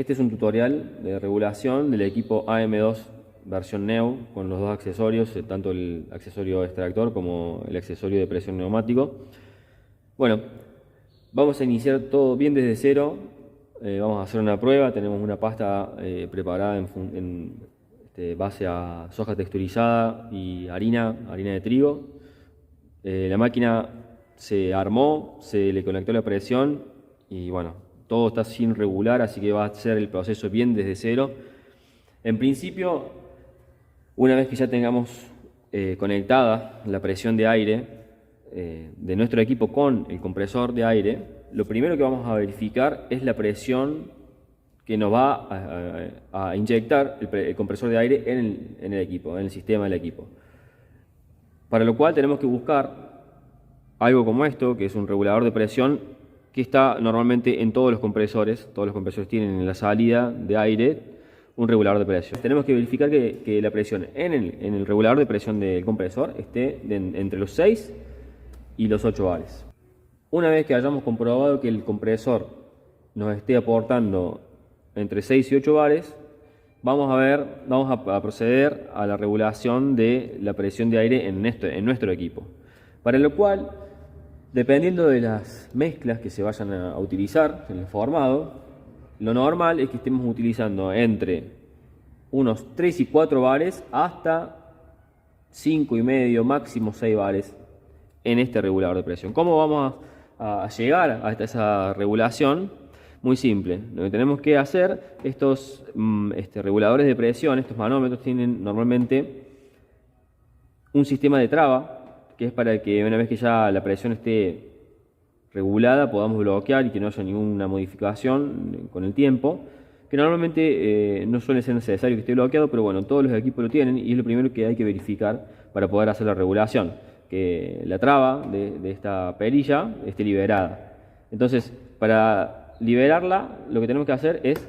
Este es un tutorial de regulación del equipo AM2 versión Neo con los dos accesorios, tanto el accesorio extractor como el accesorio de presión neumático. Bueno, vamos a iniciar todo bien desde cero. Vamos a hacer una prueba. Tenemos una pasta preparada en base a soja texturizada y harina de trigo. La máquina se armó, se le conectó la presión y bueno, todo está sin regular, así que va a ser el proceso bien desde cero. En principio, una vez que ya tengamos conectada la presión de aire de nuestro equipo con el compresor de aire, lo primero que vamos a verificar es la presión que nos va a inyectar el compresor de aire en el equipo, en el sistema del equipo. Para lo cual tenemos que buscar algo como esto, que es un regulador de presión, que está normalmente en todos los compresores. Todos los compresores tienen en la salida de aire un regulador de presión. Tenemos que verificar que la presión en el regulador de presión del compresor esté entre los 6 y los 8 bares. Una vez que hayamos comprobado que el compresor nos esté aportando entre 6 y 8 bares, vamos a proceder a la regulación de la presión de aire en nuestro equipo. Para lo cual, dependiendo de las mezclas que se vayan a utilizar en el formado, lo normal es que estemos utilizando entre unos 3 y 4 bares hasta 5 y medio, máximo 6 bares en este regulador de presión. ¿Cómo vamos a llegar hasta esa regulación? Muy simple. Lo que tenemos que hacer, estos reguladores de presión, estos manómetros, tienen normalmente un sistema de traba, que es para que una vez que ya la presión esté regulada podamos bloquear y que no haya ninguna modificación con el tiempo, que normalmente no suele ser necesario que esté bloqueado, pero bueno, todos los equipos lo tienen y es lo primero que hay que verificar para poder hacer la regulación, que la traba de esta perilla esté liberada. Entonces, para liberarla, lo que tenemos que hacer es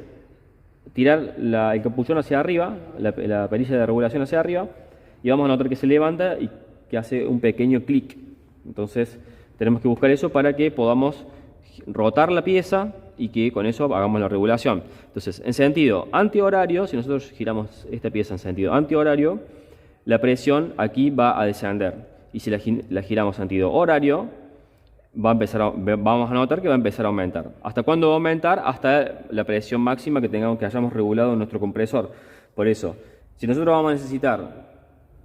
tirar el capuchón hacia arriba, la perilla de regulación hacia arriba, y vamos a notar que se levanta y que hace un pequeño clic. Entonces tenemos que buscar eso para que podamos rotar la pieza y que con eso hagamos la regulación. Entonces, en sentido antihorario, si nosotros giramos esta pieza en sentido antihorario, la presión aquí va a descender, y si la giramos en sentido horario, vamos a notar que va a empezar a aumentar. ¿Hasta cuándo va a aumentar? Hasta la presión máxima que hayamos regulado en nuestro compresor. Por eso, si nosotros vamos a necesitar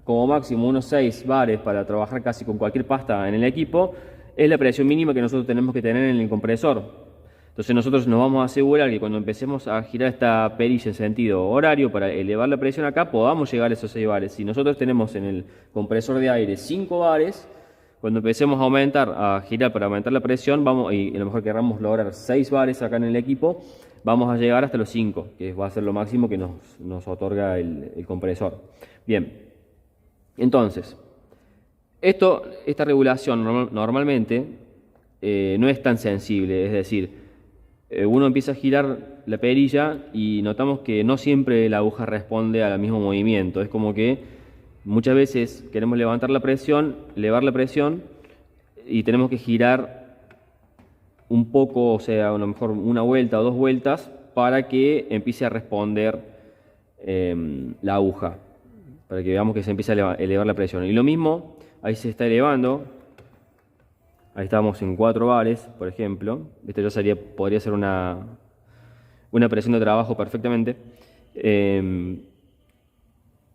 como máximo unos 6 bares para trabajar casi con cualquier pasta en el equipo, es la presión mínima que nosotros tenemos que tener en el compresor. Entonces nosotros nos vamos a asegurar que cuando empecemos a girar esta perilla en sentido horario para elevar la presión acá, podamos llegar a esos 6 bares. Si nosotros tenemos en el compresor de aire 5 bares, cuando empecemos a girar para aumentar la presión, y a lo mejor queramos lograr 6 bares acá en el equipo, vamos a llegar hasta los 5, que va a ser lo máximo que nos otorga el compresor. Bien. Entonces, esta regulación normalmente no es tan sensible, es decir, uno empieza a girar la perilla y notamos que no siempre la aguja responde al mismo movimiento. Es como que muchas veces queremos elevar la presión y tenemos que girar un poco, o sea, a lo mejor una vuelta o 2 vueltas para que empiece a responder la aguja, para que veamos que se empieza a elevar la presión. Y lo mismo, ahí se está elevando. Ahí estamos en 4 bares, por ejemplo. Esto ya podría ser una presión de trabajo perfectamente.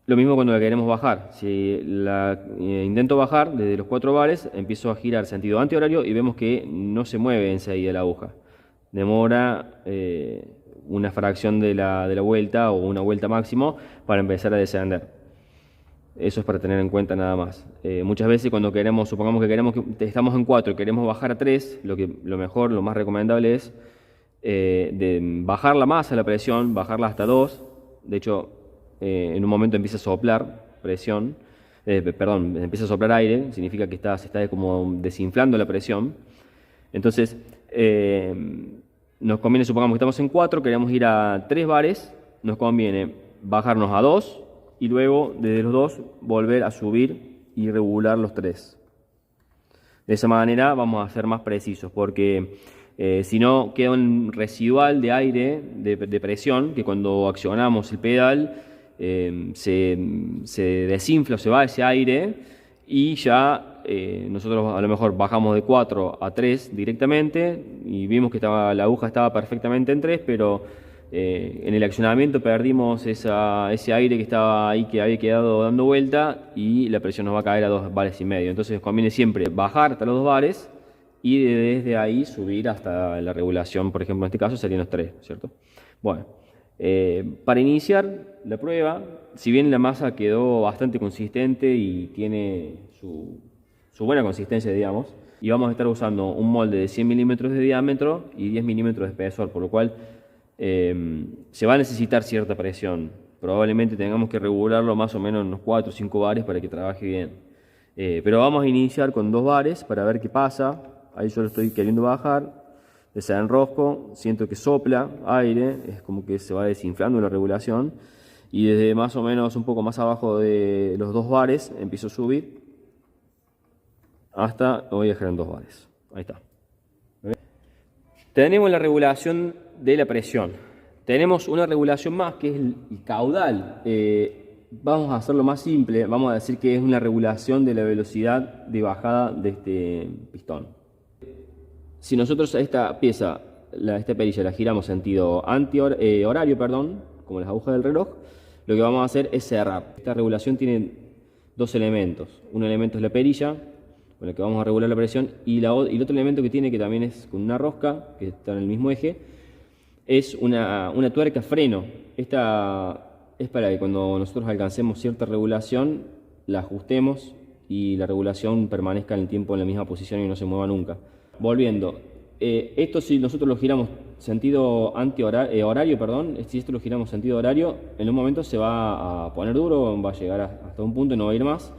Lo mismo cuando la queremos bajar. Si la intento bajar desde los 4 bares, empiezo a girar sentido antihorario y vemos que no se mueve enseguida la aguja. Demora una fracción de la vuelta o una vuelta máximo para empezar a descender. Eso es para tener en cuenta nada más. Muchas veces cuando supongamos que estamos en 4 y queremos bajar a 3, lo mejor, lo más recomendable es de bajarla más a la presión, bajarla hasta 2. De hecho, en un momento empieza a soplar presión, empieza a soplar aire, significa que se está como desinflando la presión. Entonces, nos conviene, supongamos que estamos en 4, queremos ir a 3 bares, nos conviene bajarnos a 2, y luego desde los 2 volver a subir y regular los 3. De esa manera vamos a ser más precisos, porque Si no, queda un residual de aire, de presión, que cuando accionamos el pedal se desinfla o se va ese aire y ya nosotros a lo mejor bajamos de 4 a 3 directamente y vimos que la aguja estaba perfectamente en 3, pero en el accionamiento perdimos ese aire que estaba ahí, que había quedado dando vuelta, y la presión nos va a caer a 2 bares y medio. Entonces conviene siempre bajar hasta los 2 bares y desde ahí subir hasta la regulación, por ejemplo en este caso serían los 3, ¿cierto? Bueno, para iniciar la prueba, si bien la masa quedó bastante consistente y tiene su buena consistencia, digamos, y vamos a estar usando un molde de 100 milímetros de diámetro y 10 milímetros de espesor, por lo cual se va a necesitar cierta presión. Probablemente tengamos que regularlo más o menos en unos 4 o 5 bares para que trabaje bien. Pero vamos a iniciar con 2 bares para ver qué pasa. Ahí yo lo estoy queriendo bajar, desenrosco, siento que sopla aire, es como que se va desinflando la regulación, y desde más o menos un poco más abajo de los 2 bares empiezo a subir hasta, lo voy a dejar en 2 bares. Ahí está. Tenemos la regulación de la presión. Tenemos una regulación más que es el caudal. Vamos a hacerlo más simple, vamos a decir que es una regulación de la velocidad de bajada de este pistón. Si nosotros a esta pieza, esta perilla, la giramos sentido horario, como las agujas del reloj, lo que vamos a hacer es cerrar. Esta regulación tiene 2 elementos. Un elemento es la perilla, con el que vamos a regular la presión, y el otro elemento que tiene, que también es con una rosca, que está en el mismo eje, es una tuerca freno. Esta es para que cuando nosotros alcancemos cierta regulación, la ajustemos y la regulación permanezca en el tiempo en la misma posición y no se mueva nunca. Volviendo, esto si nosotros lo giramos sentido horario, si esto lo giramos sentido horario, en un momento se va a poner duro, va a llegar hasta un punto y no va a ir más.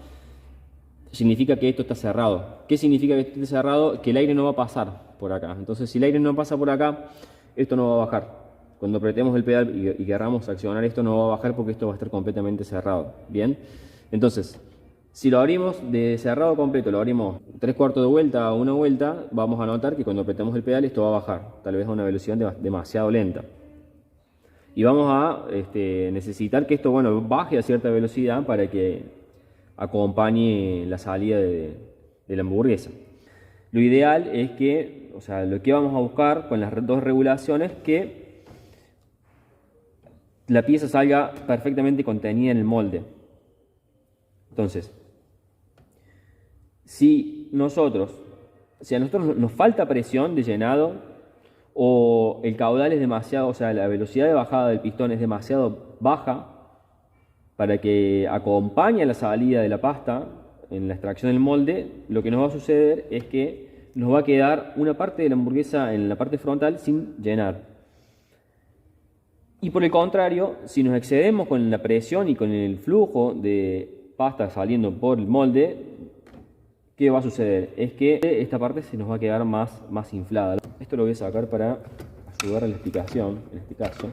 Significa que esto está cerrado. ¿Qué significa que esto esté cerrado? Que el aire no va a pasar por acá. Entonces, si el aire no pasa por acá, esto no va a bajar. Cuando apretemos el pedal y querramos accionar esto, no va a bajar porque esto va a estar completamente cerrado. Bien, entonces, si lo abrimos de cerrado completo, lo abrimos 3/4 de vuelta a 1 vuelta, vamos a notar que cuando apretemos el pedal esto va a bajar, tal vez a una velocidad demasiado lenta. Y vamos a necesitar que esto baje a cierta velocidad para que acompañe la salida de la hamburguesa. Lo ideal es que, lo que vamos a buscar con las 2 regulaciones, que la pieza salga perfectamente contenida en el molde. Entonces, si a nosotros nos falta presión de llenado, o el caudal es demasiado, la velocidad de bajada del pistón es demasiado baja para que acompañe la salida de la pasta en la extracción del molde, lo que nos va a suceder es que nos va a quedar una parte de la hamburguesa en la parte frontal sin llenar. Y por el contrario, si nos excedemos con la presión y con el flujo de pasta saliendo por el molde, ¿qué va a suceder? Es que esta parte se nos va a quedar más inflada. Esto lo voy a sacar para ayudar a la explicación, en este caso.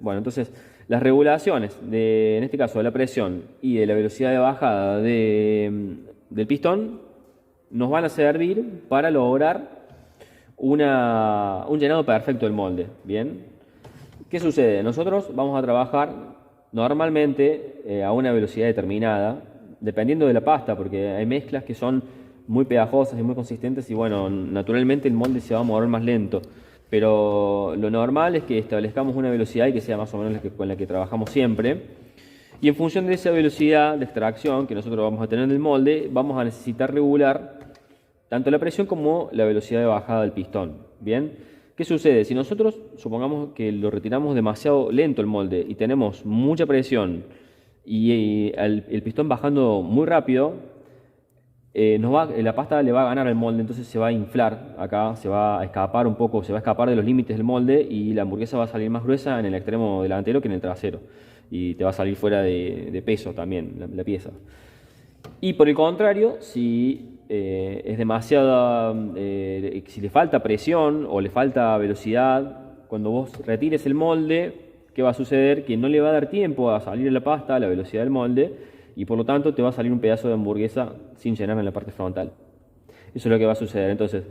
Bueno, entonces, las regulaciones, en este caso de la presión y de la velocidad de bajada del pistón, nos van a servir para lograr un llenado perfecto del molde. ¿Bien? ¿Qué sucede? Nosotros vamos a trabajar normalmente a una velocidad determinada, dependiendo de la pasta, porque hay mezclas que son muy pegajosas y muy consistentes y naturalmente el molde se va a mover más lento. Pero lo normal es que establezcamos una velocidad y que sea más o menos con la que trabajamos siempre. Y en función de esa velocidad de extracción que nosotros vamos a tener en el molde, vamos a necesitar regular tanto la presión como la velocidad de bajada del pistón. ¿Bien? ¿Qué sucede? Si nosotros supongamos que lo retiramos demasiado lento el molde y tenemos mucha presión y el pistón bajando muy rápido, la pasta le va a ganar al molde, entonces se va a inflar acá, se va a escapar un poco, se va a escapar de los límites del molde y la hamburguesa va a salir más gruesa en el extremo delantero que en el trasero, y te va a salir fuera de peso también la pieza. Y por el contrario, si es demasiada, si le falta presión o le falta velocidad, cuando vos retires el molde, ¿qué va a suceder? Que no le va a dar tiempo a salir la pasta a la velocidad del molde, y por lo tanto te va a salir un pedazo de hamburguesa sin llenar en la parte frontal. Eso es lo que va a suceder. Entonces,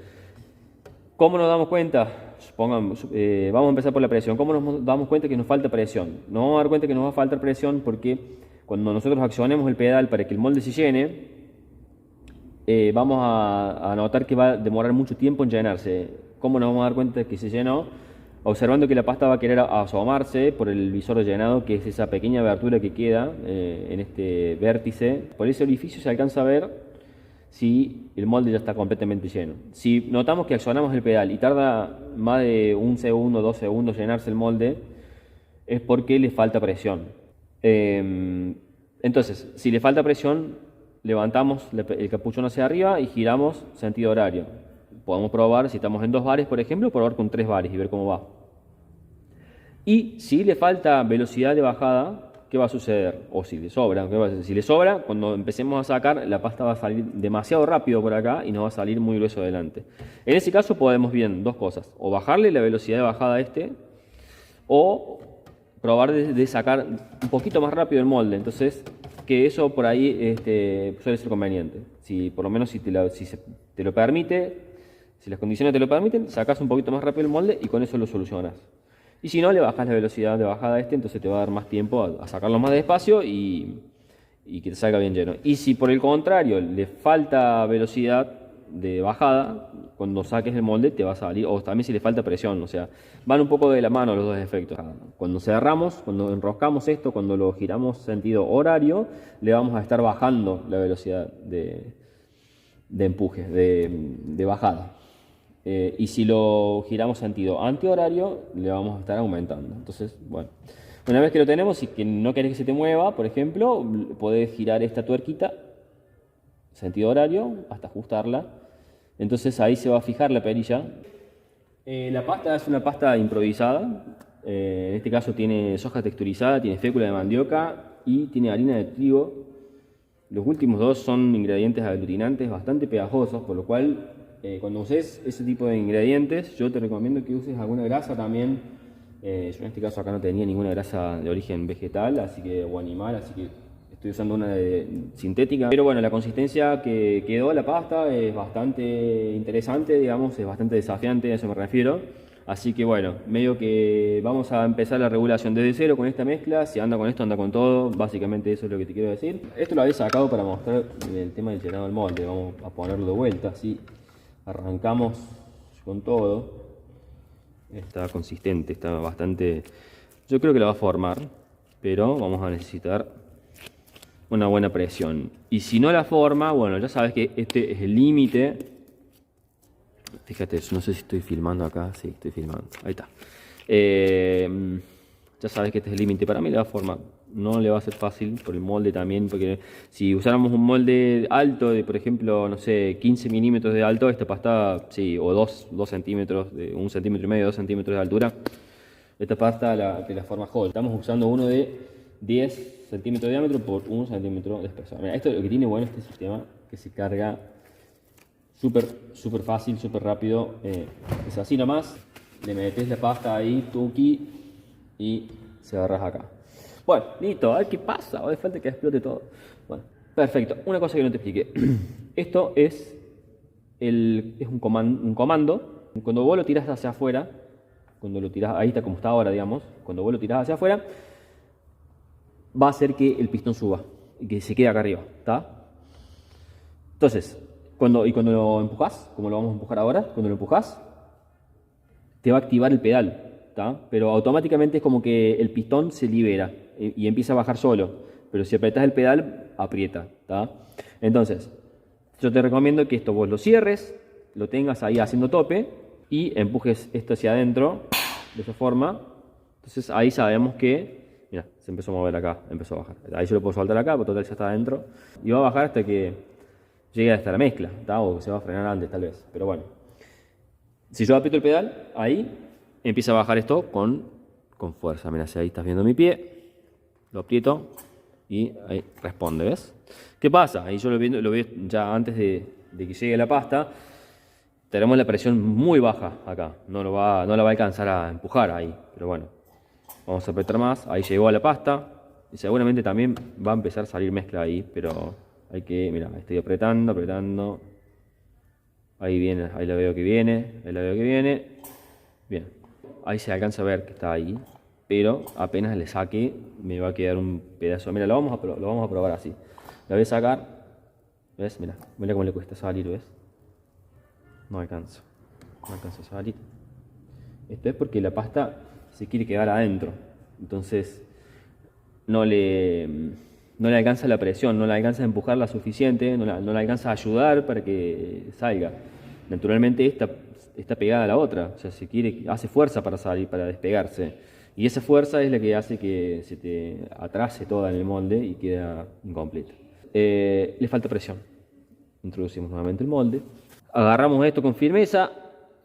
¿Cómo nos damos cuenta? Vamos a empezar por la presión. ¿Cómo nos damos cuenta que nos falta presión? Nos vamos a dar cuenta que nos va a faltar presión porque cuando nosotros accionemos el pedal para que el molde se llene, vamos a notar que va a demorar mucho tiempo en llenarse. ¿Cómo nos vamos a dar cuenta que se llenó? Observando que la pasta va a querer asomarse por el visor de llenado, que es esa pequeña abertura que queda en este vértice. Por ese orificio se alcanza a ver si el molde ya está completamente lleno. Si notamos que accionamos el pedal y tarda más de 1 segundo, 2 segundos llenarse el molde, es porque le falta presión. Entonces, si le falta presión, levantamos el capuchón hacia arriba y giramos sentido horario. Podemos probar, si estamos en 2 bares, por ejemplo, probar con 3 bares y ver cómo va. Y si le falta velocidad de bajada, ¿qué va a suceder? O si le sobra, ¿qué va a suceder? Si le sobra, cuando empecemos a sacar, la pasta va a salir demasiado rápido por acá y nos va a salir muy grueso adelante. En ese caso podemos bien 2 cosas, o bajarle la velocidad de bajada a este, o probar de sacar un poquito más rápido el molde. Entonces, que eso por ahí suele ser conveniente. Si por lo menos si te lo permite, si las condiciones te lo permiten, sacas un poquito más rápido el molde y con eso lo solucionas. Y si no, le bajas la velocidad de bajada a entonces te va a dar más tiempo a sacarlo más despacio y que te salga bien lleno. Y si por el contrario le falta velocidad de bajada, cuando saques el molde te va a salir, o también si le falta presión, o sea, van un poco de la mano los dos efectos. Cuando cerramos, cuando enroscamos esto, cuando lo giramos sentido horario, le vamos a estar bajando la velocidad de empuje, de bajada. Y si lo giramos sentido antihorario, le vamos a estar aumentando. Entonces, bueno, una vez que lo tenemos y que no querés que se te mueva, por ejemplo, podés girar esta tuerquita sentido horario hasta ajustarla. Entonces ahí se va a fijar la perilla. La pasta es una pasta improvisada. En este caso tiene soja texturizada, tiene fécula de mandioca y tiene harina de trigo. Los últimos dos son ingredientes aglutinantes bastante pegajosos, por lo cual cuando uses ese tipo de ingredientes, yo te recomiendo que uses alguna grasa también. Yo en este caso acá no tenía ninguna grasa de origen vegetal o animal, así que estoy usando una sintética. Pero bueno, la consistencia que quedó la pasta es bastante interesante, digamos, es bastante desafiante, a eso me refiero. Así que bueno, medio que vamos a empezar la regulación desde cero con esta mezcla. Si anda con esto, anda con todo. Básicamente eso es lo que te quiero decir. Esto lo había sacado para mostrar el tema del llenado del molde. Vamos a ponerlo de vuelta, así. Arrancamos con todo. Está consistente, está bastante... Yo creo que lo va a formar, pero vamos a necesitar una buena presión. Y si no la forma, bueno, ya sabes que este es el límite. Fíjate, no sé si estoy filmando acá. Sí, estoy filmando. Ahí está. Ya sabes que este es el límite. Para mí le va a formar. No le va a ser fácil por el molde también, porque si usáramos un molde alto de, por ejemplo, no sé, 15 milímetros de alto, esta pasta, sí, o 2 centímetros, de 1,5 centímetros, 2 centímetros de altura, esta pasta te la forma Hall. Estamos usando uno de 10 centímetros de diámetro por 1 centímetro de espesor. Mira, esto es lo que tiene bueno este sistema, que se carga súper fácil, súper rápido. Es así nomás, le metes la pasta ahí, tuki, y se agarras acá. Bueno, listo, a ver qué pasa, ahora falta que explote todo. Bueno, perfecto. Una cosa que no te expliqué. Esto es un comando. Cuando vos lo tirás hacia afuera, cuando lo tirás, ahí está como está ahora, digamos. Cuando vos lo tirás hacia afuera, va a hacer que el pistón suba y que se quede acá arriba, ¿está? Entonces, cuando lo empujás, como lo vamos a empujar ahora, cuando lo empujás, te va a activar el pedal. ¿Tá? Pero automáticamente es como que el pistón se libera y empieza a bajar solo. Pero si apretás el pedal, aprieta. ¿Tá? Entonces, yo te recomiendo que esto vos lo cierres, lo tengas ahí haciendo tope y empujes esto hacia adentro de esa forma. Entonces ahí sabemos que, mira, se empezó a mover acá, empezó a bajar. Ahí yo lo puedo soltar acá, porque total ya está adentro. Y va a bajar hasta que llegue hasta la mezcla, ¿tá? O que se va a frenar antes tal vez. Pero bueno, si yo aprieto el pedal, ahí empieza a bajar esto con fuerza. Mira, si ahí estás viendo mi pie, lo aprieto y ahí responde, ¿ves? ¿Qué pasa? Ahí yo lo veo ya antes de que llegue la pasta. Tenemos la presión muy baja acá. No la va a alcanzar a empujar ahí. Pero bueno, vamos a apretar más. Ahí llegó a la pasta. Y seguramente también va a empezar a salir mezcla ahí. Pero hay que, mira, estoy apretando. Ahí viene, ahí la veo que viene, ahí la veo que viene. Bien, ahí se alcanza a ver que está ahí, pero apenas le saque me va a quedar un pedazo. Mira, lo vamos a probar así. La voy a sacar, ¿ves? Mira, mira cómo le cuesta salir, ¿ves? No alcanza a salir. Esto es porque la pasta se quiere quedar adentro, entonces no le alcanza la presión, no le alcanza a empujarla suficiente, no le alcanza a ayudar para que salga. Naturalmente esta está pegada a la otra, o sea, hace fuerza para salir, para despegarse. Y esa fuerza es la que hace que se te atrase toda en el molde y queda incompleta. Le falta presión. Introducimos nuevamente el molde. Agarramos esto con firmeza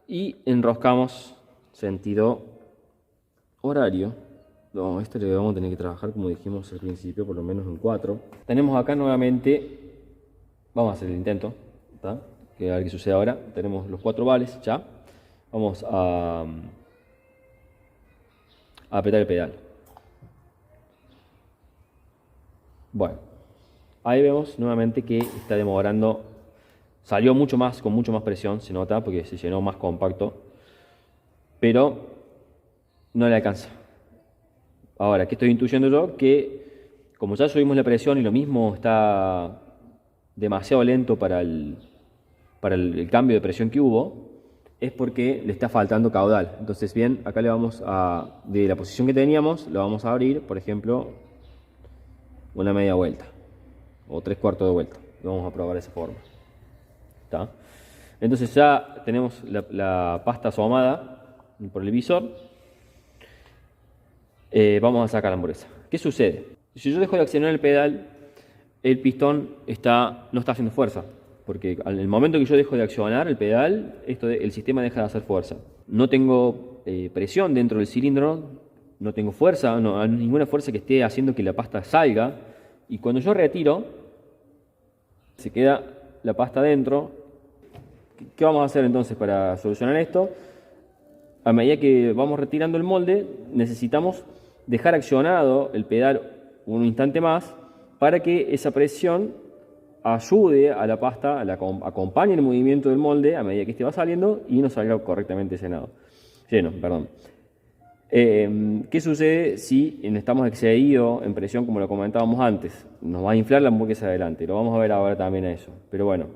y enroscamos sentido horario. No, este le vamos a tener que trabajar, como dijimos al principio, por lo menos en 4. Tenemos acá nuevamente, vamos a hacer el intento, ¿tá? Que a ver qué sucede ahora. Tenemos los 4 vales ya. Vamos a apretar el pedal. Bueno, ahí vemos nuevamente que está demorando. Salió mucho más, con mucho más presión, se nota, porque se llenó más compacto, pero no le alcanza. Ahora, ¿qué estoy intuyendo yo? Que como ya subimos la presión y lo mismo está demasiado lento para el cambio de presión que hubo, es porque le está faltando caudal. Entonces, bien, acá le vamos a, de la posición que teníamos, lo vamos a abrir, por ejemplo, una media vuelta o 3/4 de vuelta. Lo vamos a probar de esa forma. ¿Está? Entonces ya tenemos la pasta asomada por el visor. Vamos a sacar la hamburguesa. ¿Qué sucede? Si yo dejo de accionar el pedal, el pistón no está haciendo fuerza, porque en el momento que yo dejo de accionar el pedal, el sistema deja de hacer fuerza. No tengo presión dentro del cilindro, no tengo fuerza, no hay ninguna fuerza que esté haciendo que la pasta salga, y cuando yo retiro, se queda la pasta dentro. ¿Qué vamos a hacer entonces para solucionar esto? A medida que vamos retirando el molde, necesitamos dejar accionado el pedal un instante más para que esa presión ayude a la pasta, acompañe el movimiento del molde a medida que este va saliendo y no salga correctamente lleno. ¿Qué sucede si estamos excedidos en presión, como lo comentábamos antes? Nos va a inflar la hamburguesa adelante, lo vamos a ver ahora también a eso. Pero bueno,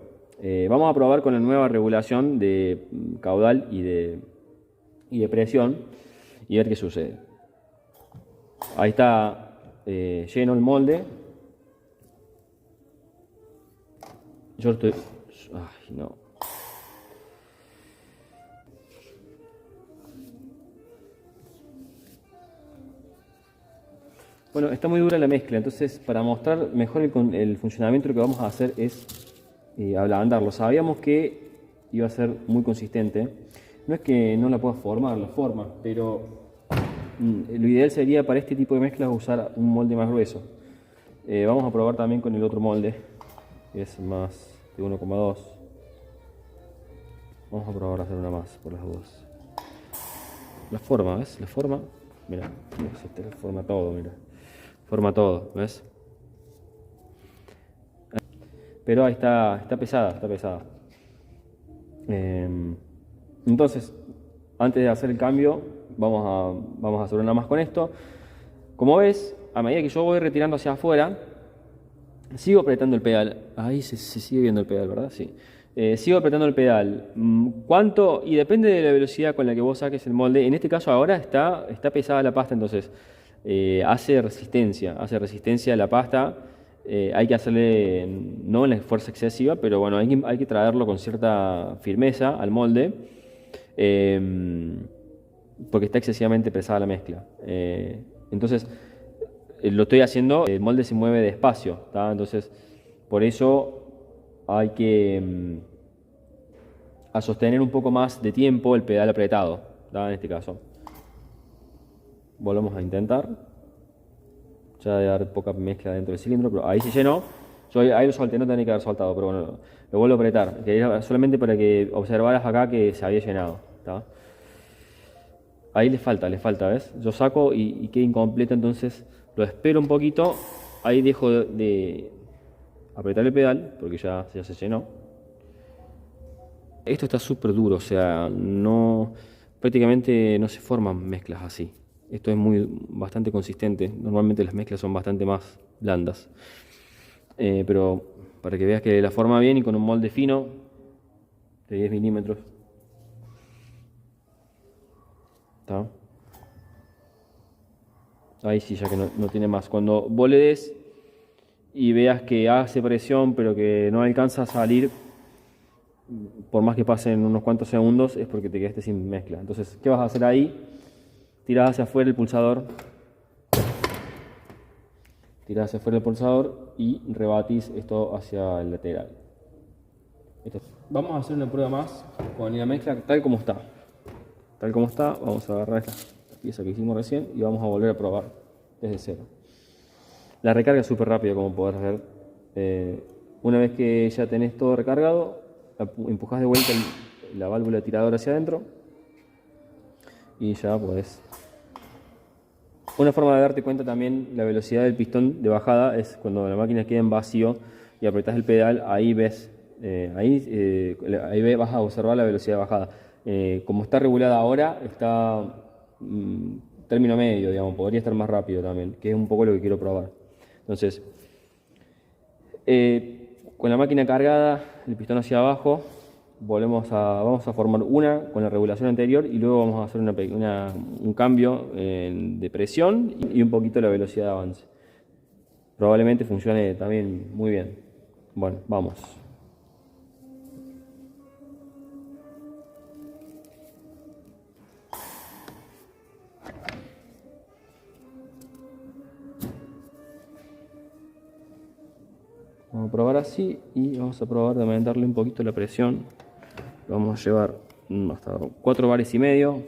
vamos a probar con la nueva regulación de caudal y de presión y ver qué sucede. Ahí está lleno el molde. Yo estoy... Ay, no. Bueno, está muy dura la mezcla, entonces para mostrar mejor el funcionamiento lo que vamos a hacer es ablandarlo. Sabíamos que iba a ser muy consistente. No es que no la pueda formar, la forma, pero lo ideal sería para este tipo de mezclas usar un molde más grueso. Vamos a probar también con el otro molde, que es más de 1,2. Vamos a probar a hacer una más por las dudas. La forma, ¿ves? La forma, mira, se forma todo, mira. Forma todo, ¿ves? Pero ahí está pesada, está pesada. Entonces, antes de hacer el cambio, vamos a hacer una más con esto. Como ves, a medida que yo voy retirando hacia afuera, sigo apretando el pedal. Ahí se sigue viendo el pedal, ¿verdad? Sí. Sigo apretando el pedal. ¿Cuánto? Y depende de la velocidad con la que vos saques el molde. En este caso ahora está pesada la pasta, entonces hace resistencia a la pasta. Hay que hacerle, no una fuerza excesiva, pero bueno, hay que traerlo con cierta firmeza al molde, porque está excesivamente pesada la mezcla. Entonces, lo estoy haciendo, el molde se mueve despacio, ¿tá? Entonces, por eso hay que a sostener un poco más de tiempo el pedal apretado, ¿tá? En este caso. Volvemos a intentar. Ya debe haber poca mezcla dentro del cilindro, pero ahí se llenó. Yo ahí lo solté, no tenía que haber soltado, pero bueno, lo vuelvo a apretar. Quería solamente para que observaras acá que se había llenado, ¿tá? Ahí le falta, ¿ves? Yo saco y queda incompleto, entonces lo espero un poquito. Ahí dejo de apretar el pedal, porque ya se llenó. Esto está súper duro, o sea, no, prácticamente no se forman mezclas así. Esto es bastante consistente. Normalmente las mezclas son bastante más blandas. Pero para que veas que la forma bien y con un molde fino de 10 milímetros. ¿Está? Ahí sí, ya que no tiene más. Cuando vos le des y veas que hace presión pero que no alcanza a salir, por más que pasen unos cuantos segundos, es porque te quedaste sin mezcla. Entonces, ¿qué vas a hacer ahí? Tirás hacia afuera el pulsador. Tirás hacia afuera el pulsador y rebatís esto hacia el lateral. Vamos a hacer una prueba más con la mezcla tal como está. Tal como está, vamos a agarrar esta pieza que hicimos recién y vamos a volver a probar desde cero. La recarga es súper rápida, como podrás ver. Una vez que ya tenés todo recargado, empujás de vuelta la válvula tiradora hacia adentro y ya podés. Una forma de darte cuenta también la velocidad del pistón de bajada es cuando la máquina queda en vacío y apretás el pedal, ahí ves, vas a observar la velocidad de bajada. Como está regulada ahora, está término medio, digamos, podría estar más rápido también, que es un poco lo que quiero probar. Entonces, con la máquina cargada, el pistón hacia abajo, vamos a formar una con la regulación anterior y luego vamos a hacer un cambio de presión y un poquito la velocidad de avance. Probablemente funcione también muy bien. Bueno, vamos. Vamos a probar así y vamos a probar de aumentarle un poquito la presión. Lo vamos a llevar hasta 4 bares y medio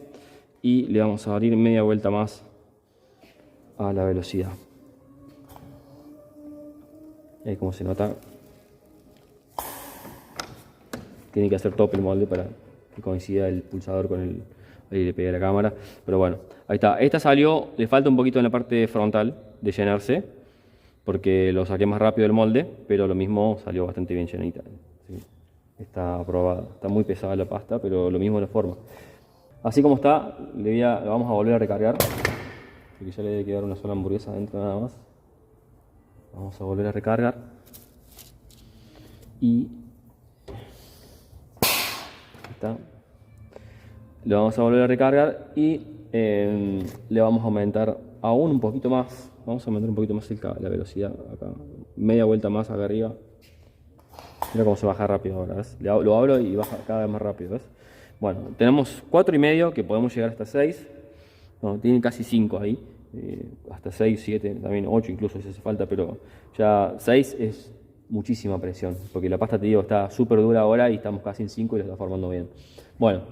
y le vamos a abrir media vuelta más a la velocidad. Ahí como se nota, tiene que hacer top el molde para que coincida el pulsador con el... Ahí le pegué a la cámara, pero bueno, ahí está. Esta salió, le falta un poquito en la parte frontal de llenarse, porque lo saqué más rápido del molde, pero lo mismo salió bastante bien llenita. ¿Sí? Está aprobada, está muy pesada la pasta, pero lo mismo la forma. Así como está, lo vamos a volver a recargar, porque ya le debe quedar una sola hamburguesa adentro nada más. Vamos a volver a recargar. Y está. Lo vamos a volver a recargar y le vamos a aumentar aún un poquito más. Vamos a aumentar un poquito más la velocidad acá. Media vuelta más acá arriba. Mira cómo se baja rápido ahora, ¿ves? Lo abro y baja cada vez más rápido, ¿ves? Bueno, tenemos 4,5 que podemos llegar hasta 6. No, tiene casi 5 ahí. Hasta 6, 7, también 8 incluso si hace falta, pero ya 6 es muchísima presión, porque la pasta, te digo, está súper dura ahora y estamos casi en 5 y lo está formando bien. Bueno,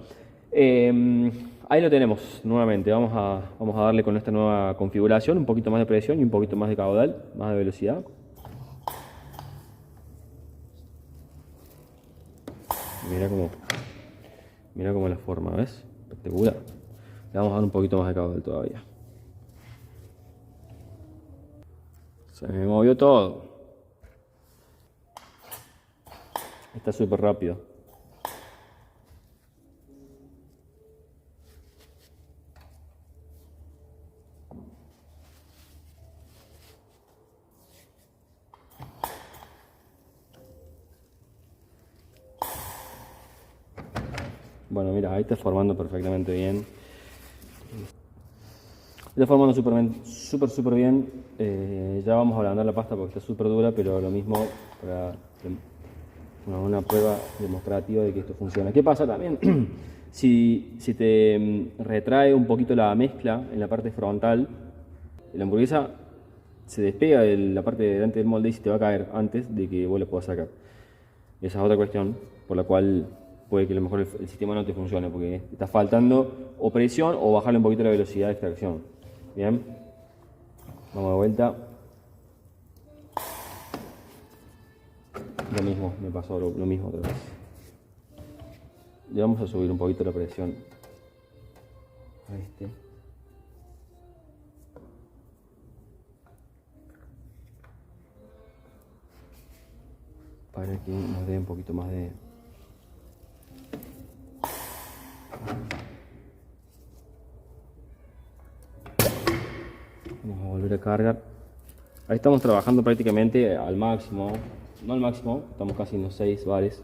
ahí lo tenemos nuevamente. Vamos a darle con esta nueva configuración un poquito más de presión y un poquito más de caudal, más de velocidad. Mira cómo la forma, ¿ves? Espectacular. Le vamos a dar un poquito más de caudal todavía. Se me movió todo. Está súper rápido. Bueno, mira, ahí está formando perfectamente bien. Está formando súper bien. Ya vamos a ablandar la pasta porque está súper dura, pero lo mismo para una prueba demostrativa de que esto funciona. ¿Qué pasa también? Si te retrae un poquito la mezcla en la parte frontal, la hamburguesa se despega de la parte de delante del molde y se te va a caer antes de que vos la puedas sacar. Esa es otra cuestión por la cual puede que a lo mejor el sistema no te funcione, porque está faltando o presión o bajarle un poquito la velocidad de extracción. Bien, vamos de vuelta. Lo mismo, me pasó lo mismo otra vez. Le vamos a subir un poquito la presión a este. Para que nos dé un poquito más de Vamos a volver a cargar. Ahí estamos trabajando prácticamente al máximo. No al máximo, estamos casi en los 6 bares.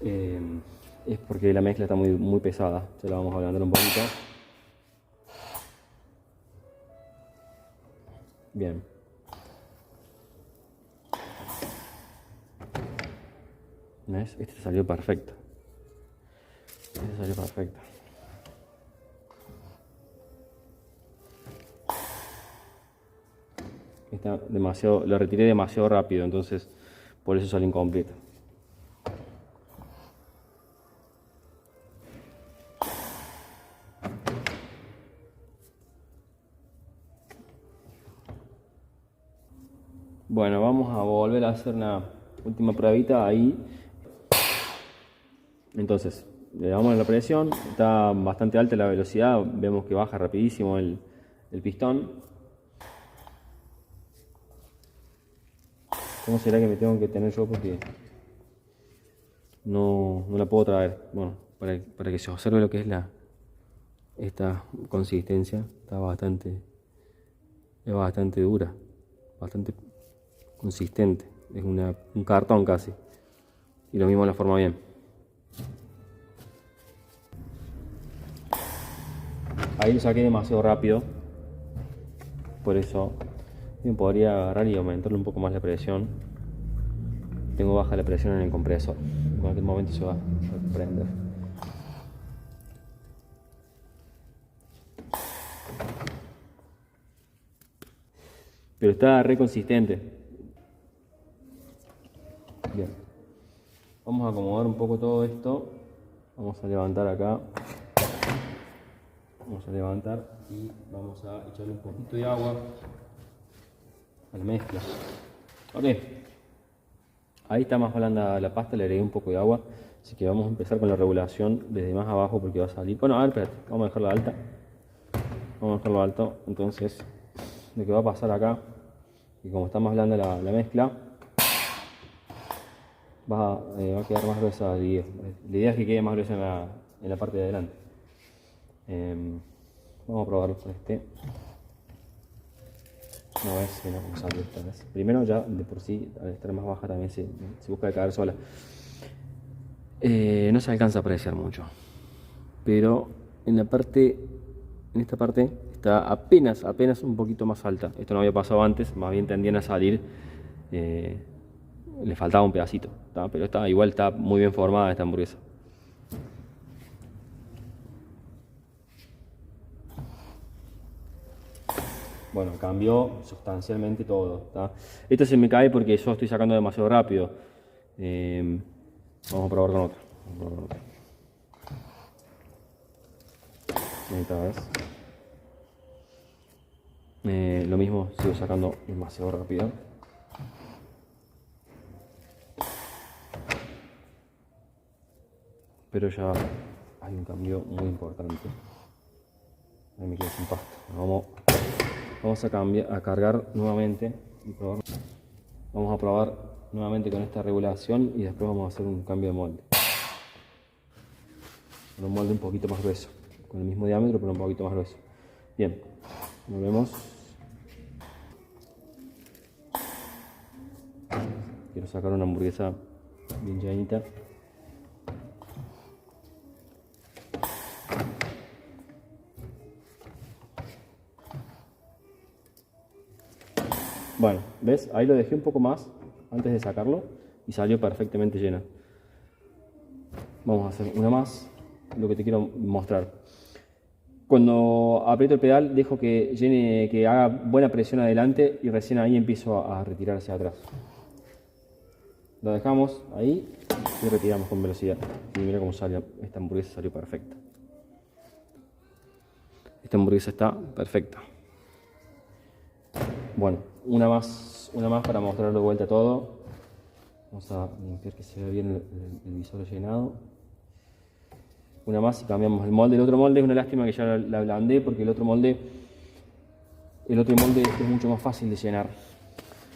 Es porque la mezcla está muy pesada. Ya la vamos a ablandar un poquito. Bien. ¿Ves? Este salió perfecto. Este salió perfecto. Está demasiado, lo retiré demasiado rápido, entonces por eso sale incompleto. Bueno, vamos a volver a hacer una última pruebita ahí. Entonces, le damos la presión, está bastante alta la velocidad, vemos que baja rapidísimo el pistón. ¿Cómo será que me tengo que tener yo? Porque no la puedo traer. Bueno, para que se observe lo que es esta consistencia, es bastante dura, bastante consistente. Es un cartón casi. Y lo mismo la forma bien. Ahí lo saqué demasiado rápido. Por eso yo podría agarrar y aumentarle un poco más la presión. Tengo baja la presión en el compresor. En cualquier momento se va a prender. Pero está re consistente. Bien. Vamos a acomodar un poco todo esto. Vamos a levantar acá. Vamos a levantar y vamos a echarle un poquito de agua a la mezcla. Ok. Ahí está más blanda la pasta, le agregué un poco de agua. Así que vamos a empezar con la regulación desde más abajo porque va a salir. Bueno, a ver, espérate. Vamos a dejarla alta. Vamos a dejarlo alto. Entonces, lo que va a pasar acá, y como está más blanda la mezcla, va a quedar más gruesa. La idea es que quede más gruesa en la parte de adelante. Vamos a probarlo con este. No ves que no salió esta vez. Primero ya de por sí, al estar más baja también se busca de caer sola. No se alcanza a apreciar mucho. Pero en esta parte está apenas un poquito más alta. Esto no había pasado antes, más bien tendían a salir. Le faltaba un pedacito, ¿tá? Pero igual está muy bien formada esta hamburguesa. Bueno, cambió sustancialmente todo, ¿tá? Esto se me cae porque yo estoy sacando demasiado rápido. Vamos a probar con otra. Ahí está, ¿ves? Lo mismo, sigo sacando demasiado rápido. Pero ya hay un cambio muy importante. Ahí me quedé sin pasta. Vamos a cargar nuevamente y probar. Vamos a probar nuevamente con esta regulación y después vamos a hacer un cambio de molde. Con un molde un poquito más grueso. Con el mismo diámetro pero un poquito más grueso. Bien, nos vemos. Quiero sacar una hamburguesa bien llenita. Bueno, ¿ves? Ahí lo dejé un poco más antes de sacarlo y salió perfectamente llena. Vamos a hacer una más, lo que te quiero mostrar. Cuando aprieto el pedal dejo que llene, que haga buena presión adelante y recién ahí empiezo a retirar hacia atrás. Lo dejamos ahí y retiramos con velocidad. Y mira cómo sale, esta hamburguesa salió perfecta. Esta hamburguesa está perfecta. Bueno, una más para mostrarlo de vuelta todo. Vamos a limpiar que se vea bien el visor llenado. Una más y cambiamos el molde. El otro molde es una lástima que ya la ablandé porque el otro molde es mucho más fácil de llenar.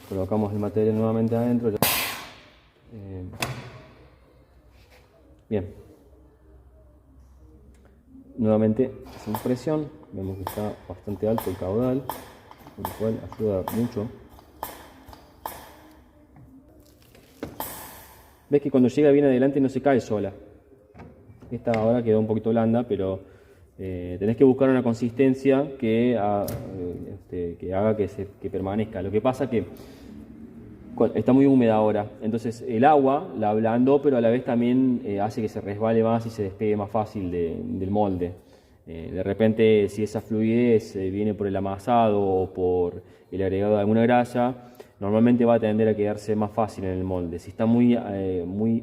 Colocamos el material nuevamente adentro. Bien. Nuevamente hacemos presión, vemos que está bastante alto el caudal, lo cual ayuda mucho. Ves que cuando llega bien adelante no se cae sola. Esta ahora quedó un poquito blanda, pero tenés que buscar una consistencia que haga que permanezca. Lo que pasa que está muy húmeda ahora, entonces el agua la ablandó, pero a la vez también hace que se resbale más y se despegue más fácil del molde. De repente, si esa fluidez viene por el amasado o por el agregado de alguna grasa, normalmente va a tender a quedarse más fácil en el molde. Si está muy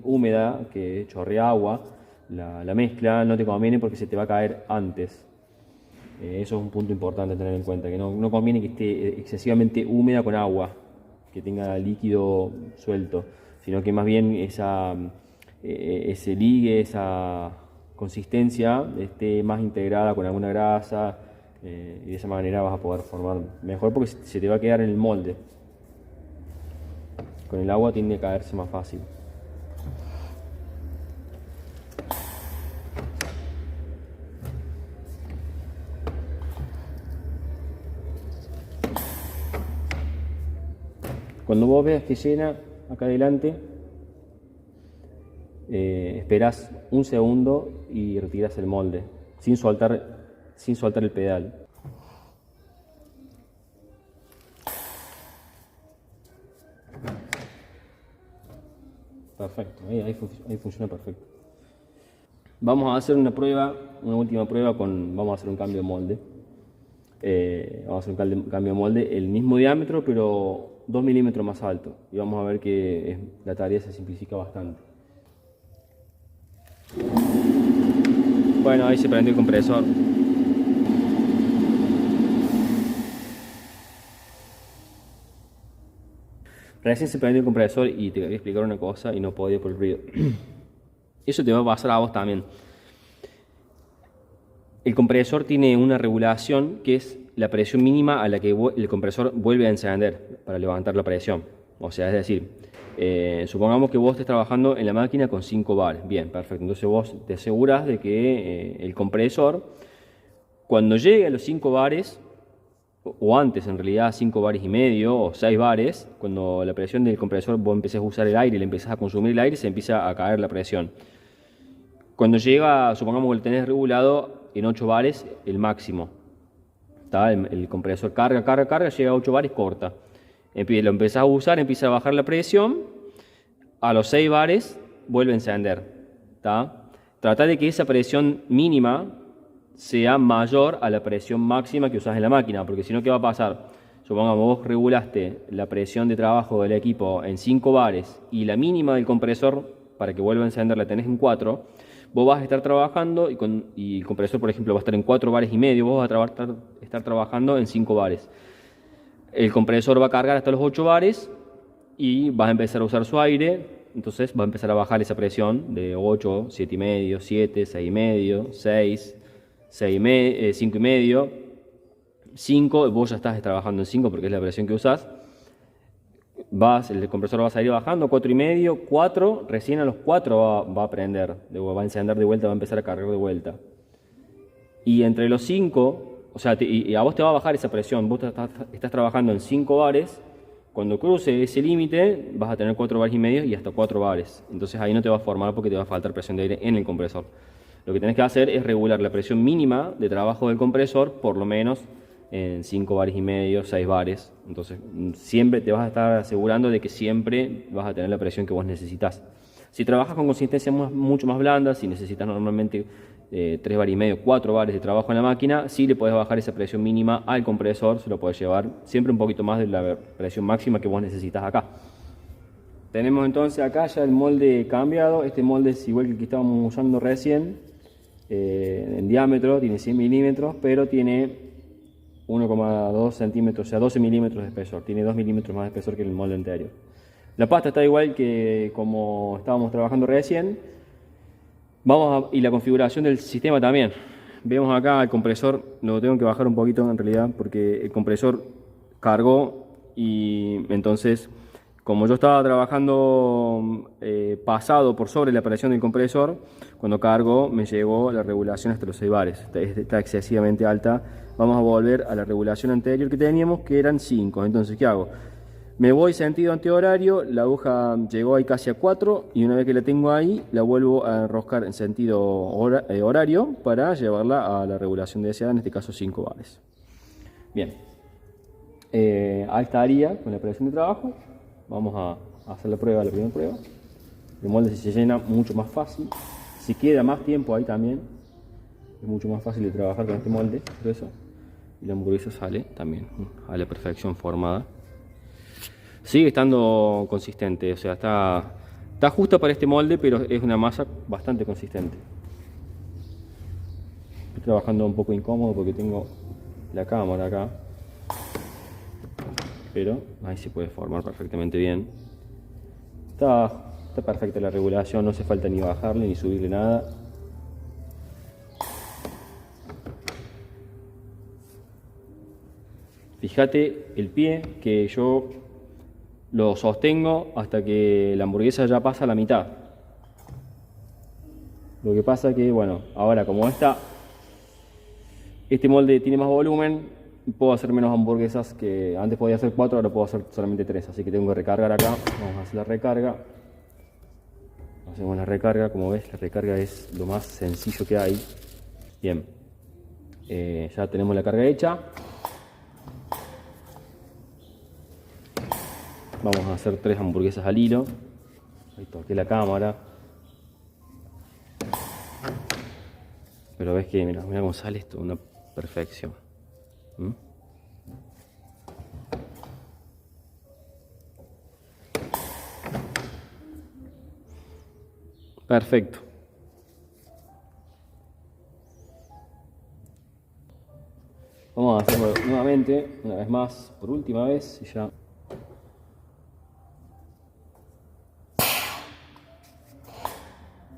húmeda, que chorrea agua, la mezcla no te conviene porque se te va a caer antes. Eso es un punto importante a tener en cuenta, que no conviene que esté excesivamente húmeda con agua, que tenga líquido suelto, sino que más bien ese ligue, esa consistencia esté más integrada con alguna grasa, y de esa manera vas a poder formar mejor porque se te va a quedar en el molde. Con el agua tiende a caerse más fácil. Cuando vos veas que llena acá adelante, esperás un segundo y retiras el molde sin soltar el pedal. Perfecto, ahí funciona perfecto. Vamos a hacer una última prueba vamos a hacer un cambio de molde. Vamos a hacer un cambio de molde, el mismo diámetro, pero 2 milímetros más alto. Y vamos a ver que la tarea se simplifica bastante. Bueno, ahí se prendió el compresor. Recién se prendió el compresor y te quería explicar una cosa y no podía por el ruido. Eso te va a pasar a vos también. El compresor tiene una regulación que es la presión mínima a la que el compresor vuelve a encender para levantar la presión. O sea, es decir, supongamos que vos estés trabajando en la máquina con 5 bares. Bien, perfecto. Entonces vos te aseguras de que el compresor, cuando llegue a los 5 bares, o antes en realidad 5 bares y medio o 6 bares, cuando la presión del compresor vos empezás a usar el aire y le empezás a consumir el aire, se empieza a caer la presión. Cuando llega, supongamos que lo tenés regulado en 8 bares, el máximo. El compresor carga, llega a 8 bares, corta. Lo empezás a usar, empieza a bajar la presión, a los 6 bares vuelve a encender. Trata de que esa presión mínima sea mayor a la presión máxima que usás en la máquina, porque si no, ¿qué va a pasar? Supongamos, vos regulaste la presión de trabajo del equipo en 5 bares y la mínima del compresor para que vuelva a encender la tenés en 4, vos vas a estar trabajando y el compresor, por ejemplo, va a estar en 4 bares y medio, vos vas a estar trabajando en 5 bares. El compresor va a cargar hasta los 8 bares y vas a empezar a usar su aire, entonces va a empezar a bajar esa presión de 8, 7 y medio, 7, 6 y medio, 6, 5 y medio, 5, vos ya estás trabajando en 5 porque es la presión que usás. El compresor va a salir bajando, 4 y medio, 4, recién a los 4 va a prender, va a encender de vuelta, va a empezar a cargar de vuelta. Y entre los 5, o sea, y a vos te va a bajar esa presión, vos estás trabajando en 5 bares, cuando cruce ese límite vas a tener 4 bares y medio y hasta 4 bares. Entonces ahí no te va a formar porque te va a faltar presión de aire en el compresor. Lo que tenés que hacer es regular la presión mínima de trabajo del compresor, por lo menos en 5 bares y medio, 6 bares. Entonces siempre te vas a estar asegurando de que siempre vas a tener la presión que vos necesitas. Si trabajas con consistencia mucho más blanda, si necesitas normalmente 3 bares y medio, 4 bares de trabajo en la máquina, sí le podés bajar esa presión mínima al compresor, se lo podés llevar siempre un poquito más de la presión máxima que vos necesitas acá. Tenemos entonces acá ya el molde cambiado. Este molde es igual que el que estábamos usando recién, en diámetro, tiene 100 milímetros, pero tiene 1,2 centímetros, o sea 12 milímetros de espesor, tiene 2 milímetros más de espesor que el molde anterior. La pasta está igual que como estábamos trabajando recién. Y la configuración del sistema también. Vemos acá el compresor, lo tengo que bajar un poquito en realidad porque el compresor cargó y entonces Como yo estaba trabajando pasado por sobre la presión del compresor, cuando cargo me llegó la regulación hasta los 6 bares. Está excesivamente alta. Vamos a volver a la regulación anterior que teníamos, que eran 5. Entonces, ¿qué hago? Me voy sentido antihorario, la aguja llegó ahí casi a 4 y una vez que la tengo ahí, la vuelvo a enroscar en sentido horario para llevarla a la regulación deseada, en este caso 5 bares. Bien, ahí estaría con la presión de trabajo. Vamos a hacer la primera prueba. El molde se llena mucho más fácil, si queda más tiempo ahí también, es mucho más fácil de trabajar con este molde, por eso. Y la hamburguesa sale también a la perfección formada. Sigue estando consistente, o sea, está justa para este molde, pero es una masa bastante consistente. Estoy trabajando un poco incómodo porque tengo la cámara acá, pero ahí se puede formar perfectamente bien. Está perfecta la regulación, no hace falta ni bajarle ni subirle nada. Fíjate el pie que yo lo sostengo hasta que la hamburguesa ya pasa a la mitad. Lo que pasa que, bueno, ahora como este molde tiene más volumen, puedo hacer menos hamburguesas, que antes podía hacer 4, ahora puedo hacer solamente 3. Así que tengo que recargar acá. Vamos a hacer la recarga. Hacemos la recarga. Como ves, la recarga es lo más sencillo que hay. Bien. Ya tenemos la carga hecha. Vamos a hacer 3 hamburguesas al hilo. Ahí toqué la cámara. Pero ves que, mira cómo sale esto, una perfección. Perfecto. Vamos a hacerlo nuevamente, una vez más, por última vez, y ya.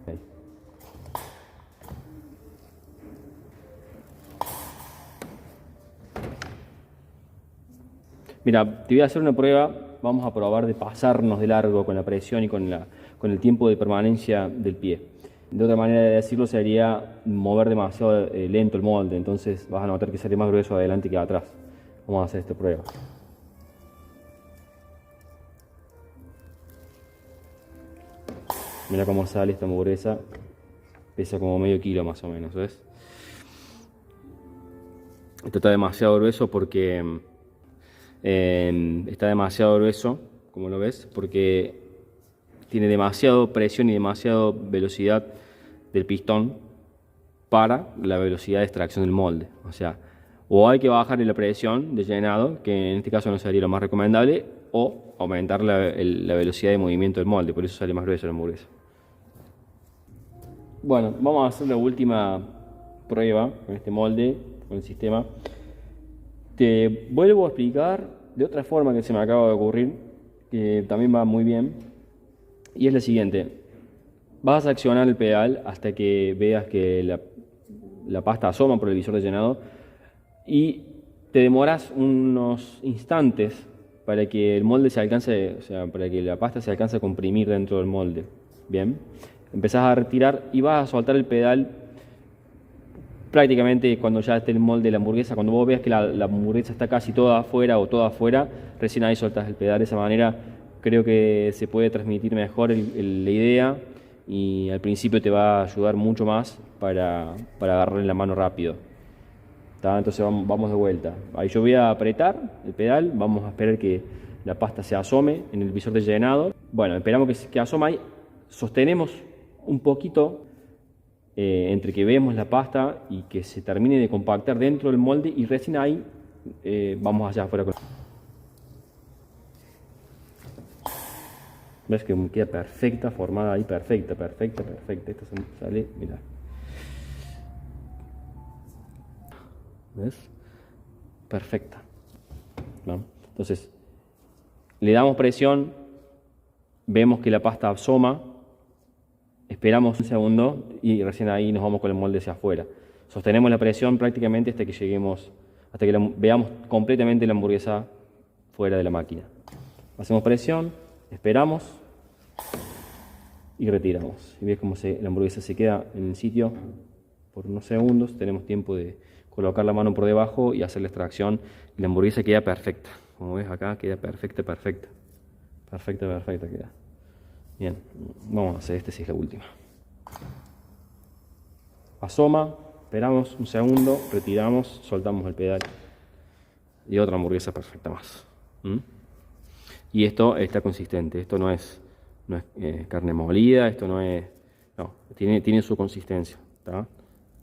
Okay. Mira, te voy a hacer una prueba. Vamos a probar de pasarnos de largo con la presión y con el tiempo de permanencia del pie. De otra manera de decirlo sería mover demasiado lento el molde, entonces vas a notar que sale más grueso adelante que atrás. Vamos a hacer esta prueba. Mira cómo sale esta hamburguesa, pesa como medio kilo más o menos, ¿ves? Esto está demasiado grueso porque como lo ves, porque tiene demasiada presión y demasiada velocidad del pistón para la velocidad de extracción del molde. O sea, o hay que bajarle la presión de llenado, que en este caso no sería lo más recomendable, o aumentar la velocidad de movimiento del molde, por eso sale más gruesa la hamburguesa. Bueno, vamos a hacer la última prueba con este molde, con el sistema. Te vuelvo a explicar de otra forma que se me acaba de ocurrir, que también va muy bien, y es la siguiente. Vas a accionar el pedal hasta que veas que la pasta asoma por el visor de llenado y te demoras unos instantes para que el molde se alcance, o sea, para que la pasta se alcance a comprimir dentro del molde. Bien, empezás a retirar y vas a soltar el pedal prácticamente cuando ya esté el molde de la hamburguesa. Cuando vos veas que la hamburguesa está casi toda afuera o toda afuera, recién ahí soltás el pedal. De esa manera creo que se puede transmitir mejor la idea y al principio te va a ayudar mucho más para agarrarle la mano rápido. ¿Tá? Entonces vamos de vuelta. Ahí yo voy a apretar el pedal, vamos a esperar que la pasta se asome en el visor de llenado. Bueno, esperamos que asome ahí, sostenemos un poquito entre que vemos la pasta y que se termine de compactar dentro del molde y recién ahí vamos allá afuera. ¿Ves que queda perfecta, formada ahí? Perfecta. Esta sale, mira. ¿Ves? Perfecta. ¿No? Entonces, le damos presión, vemos que la pasta asoma, esperamos un segundo y recién ahí nos vamos con el molde hacia afuera. Sostenemos la presión prácticamente hasta que lleguemos, hasta que veamos completamente la hamburguesa fuera de la máquina. Hacemos presión, Esperamos y retiramos. Y ves cómo la hamburguesa se queda en el sitio por unos segundos. Tenemos tiempo de colocar la mano por debajo y hacer la extracción. Y la hamburguesa queda perfecta. Como ves acá, queda perfecta, perfecta. Perfecta, perfecta queda. Bien, vamos a hacer este si es la última. Asoma, esperamos un segundo, retiramos, soltamos el pedal. Y otra hamburguesa perfecta más. Y esto está consistente. Esto no es carne molida, esto no es... No, tiene su consistencia. ¿Tá?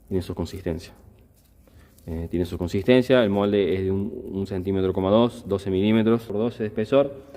Tiene su consistencia. Tiene su consistencia. El molde es de 1,2 cm, 12 milímetros por 12 de espesor.